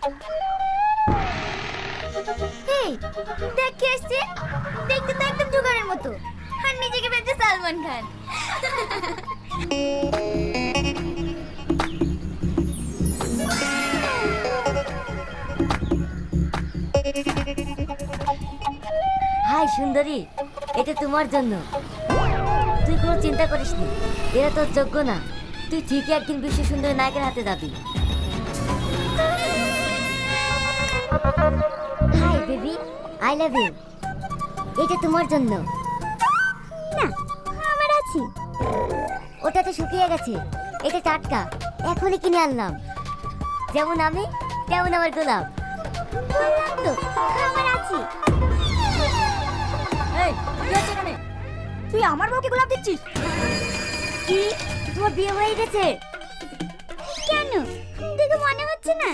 এই দেখ কে এসছে, দেখতে তো একদম জোগাড়ের মতো, আর নিজেকে ভেবেছে সালমান খান। হাই সুন্দরী, এটা তোমার জন্য। তুই কোনো চিন্তা করিস নি, এরা তোর যোগ্য না। তুই ঠিকই একদিন বিশ্ব সুন্দরী নায়কের হাতে যাবি। Hi baby, I love you. এটা তোমার জন্য। না, আমার আছে। ওটা তো শুকিয়ে গেছে, এটা টাটকা, এখনই কিনে আনলাম। যেমন আমি তেমন আমার গোলাপ। বললাম তো আমার আছে। এই কি হচ্ছে এখানে? তুই আমার বউকে গোলাপ দিচ্ছিস? কি তোমার বিয়ে হয়ে গেছে? কেন, দেখে মনে হচ্ছে না?